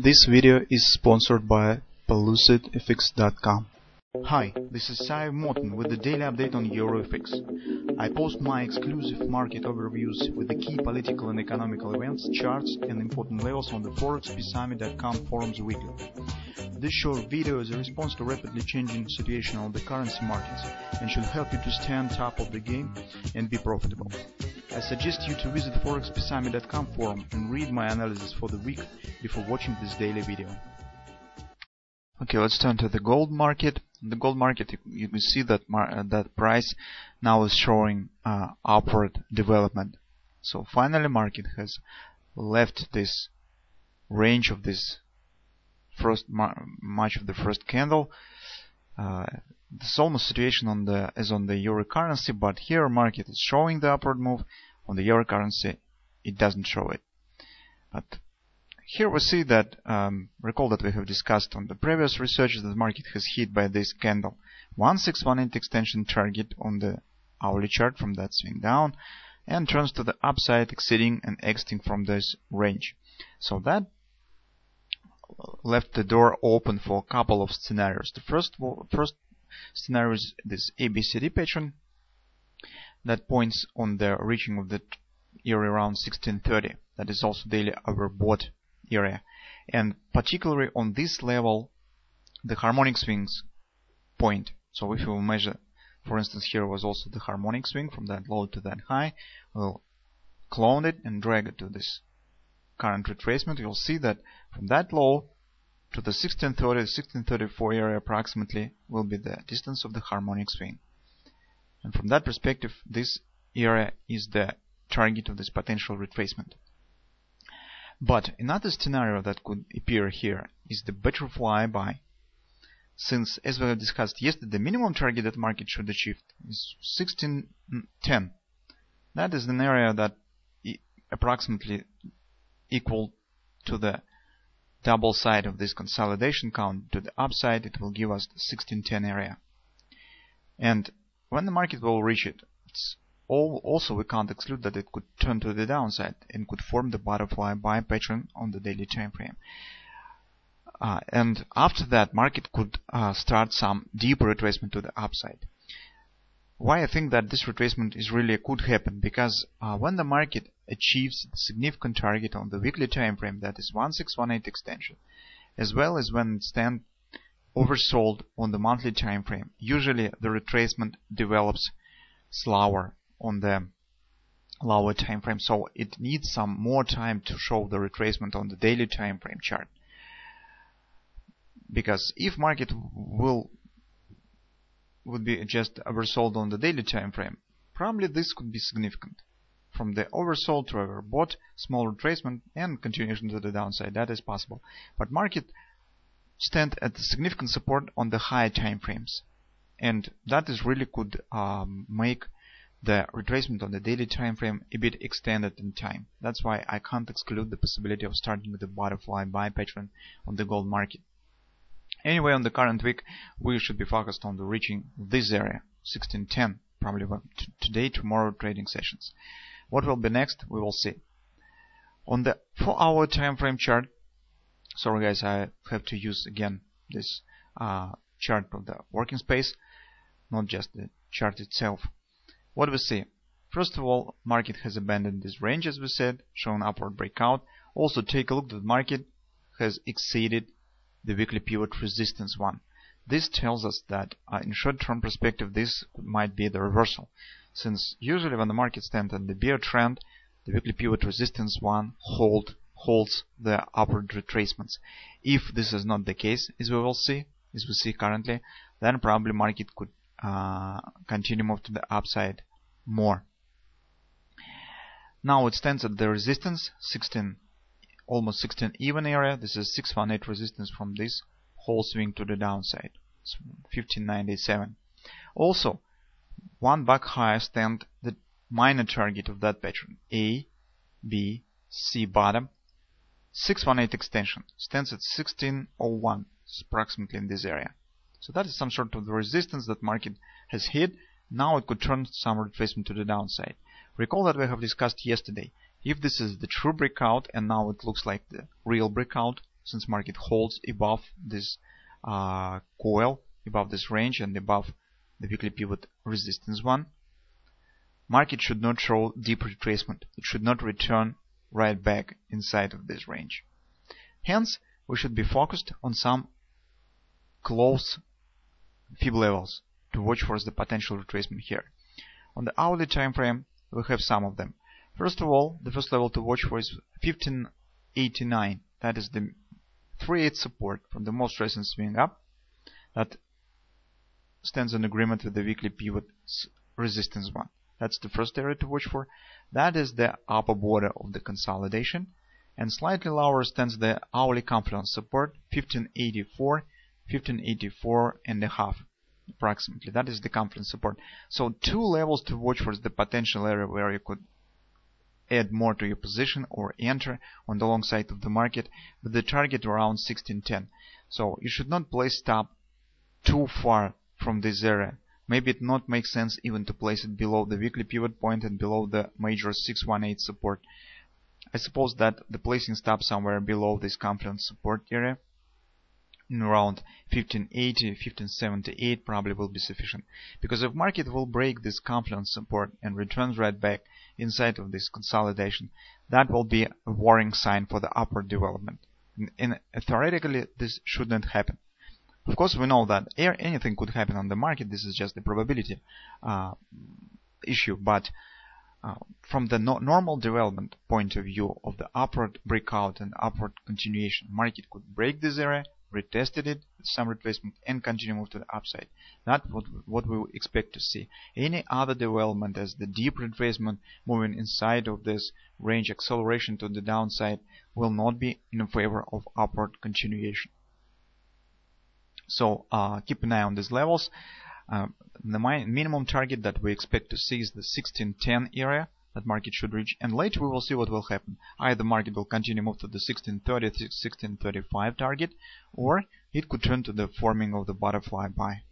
This video is sponsored by PelucidFX.com. Hi, this is Sive Morten with the daily update on EuroFX. I post my exclusive market overviews with the key political and economical events, charts and important levels on the ForexPeaceArmy.com forums weekly. This short video is a response to rapidly changing situation on the currency markets and should help you to stay on top of the game and be profitable. I suggest you to visit ForexPeaceArmy.com forum and read my analysis for the week before watching this daily video. Okay, let's turn to the gold market. In the gold market, you can see that that price now is showing upward development. So finally, market has left this range of this much of the first candle. This almost situation as on the euro currency, but here market is showing the upward move. On the euro currency, it doesn't show it. But here we see that, recall that we have discussed on the previous research that the market has hit by this candle 1618 extension target on the hourly chart from that swing down and turns to the upside, exceeding and exiting from this range. So that left the door open for a couple of scenarios. The first scenario is this ABCD pattern that points on the reaching of the area around 1630. That is also daily overbought area, and particularly on this level the harmonic swings point. So if you measure, for instance, here was also the harmonic swing from that low to that high, we'll clone it and drag it to this current retracement. You'll see that from that low to the 1630 1634 area approximately will be the distance of the harmonic swing, and from that perspective this area is the target of this potential retracement. But another scenario that could appear here is the better flyby, since, as we have discussed yesterday, the minimum target that market should achieve is 1610. That is an area that approximately equal to the double side of this consolidation count. To the upside, it will give us the 1610 area. And when the market will reach it, also we can't exclude that it could turn to the downside and could form the butterfly buy pattern on the daily time frame. And after that, market could start some deeper retracement to the upside. Why I think that this retracement is really could happen? Because when the market achieves the significant target on the weekly time frame, that is 1618 extension, as well as when it stands oversold on the monthly time frame, usually the retracement develops slower on the lower time frame, so it needs some more time to show the retracement on the daily time frame chart. Because if market would be just oversold on the daily time frame, probably this could be significant. From the oversold to overbought, small retracement and continuation to the downside, that is possible. But market stand at significant support on the higher time frames, and that is really could make the retracement on the daily time frame a bit extended in time. That's why I can't exclude the possibility of starting with the butterfly buy pattern on the gold market. Anyway, on the current week, we should be focused on the reaching this area, 1610, probably today, tomorrow trading sessions. What will be next, we will see. On the 4-hour time frame chart, sorry guys, I have to use again this chart of the working space, not just the chart itself. What do we see? First of all, market has abandoned this range, as we said, shown upward breakout. Also take a look that the market has exceeded the weekly pivot resistance one. This tells us that in short-term perspective this might be the reversal, since usually when the market stands on the bear trend, the weekly pivot resistance one holds the upward retracements. If this is not the case, as we see currently, then probably market could continue move to the upside more. Now it stands at the resistance 16, almost 16 even area. This is 618 resistance from this whole swing to the downside. It's 1597. Also, one back higher stand the minor target of that pattern, A, B, C bottom, 618 extension stands at 1601, approximately in this area. So that is some sort of the resistance that market has hit. Now it could turn some retracement to the downside. Recall that we have discussed yesterday. If this is the true breakout and now it looks like the real breakout, since market holds above this coil, above this range and above the weekly pivot resistance one, market should not show deep retracement. It should not return right back inside of this range. Hence, we should be focused on some close fib levels to watch for the potential retracement here. On the hourly time frame, we have some of them. First of all, the first level to watch for is 1589. That is the 3/8 support from the most recent swing up that stands in agreement with the weekly pivot resistance one. That's the first area to watch for. That is the upper border of the consolidation. And slightly lower stands the hourly confluence support, 1584 and a half approximately. That is the confluence support. So two levels to watch for is the potential area where you could add more to your position or enter on the long side of the market with the target around 1610. So you should not place stop too far from this area. Maybe it not makes sense even to place it below the weekly pivot point and below the major 618 support. I suppose that the placing stop somewhere below this confluence support area in around 1580, 1578 probably will be sufficient. Because if market will break this confluence support and returns right back inside of this consolidation, that will be a warning sign for the upward development. Theoretically, this shouldn't happen. Of course, we know that anything could happen on the market. This is just the probability issue. But from the normal development point of view of the upward breakout and upward continuation, market could break this area, retested it with some retracement, and continue move to the upside. That's what we expect to see. Any other development as the deep retracement moving inside of this range acceleration to the downside will not be in favor of upward continuation. So keep an eye on these levels. The minimum target that we expect to see is the 1610 area that market should reach, and later we will see what will happen. Either market will continue move to the 1630, 1635 target, or it could turn to the forming of the butterfly buy.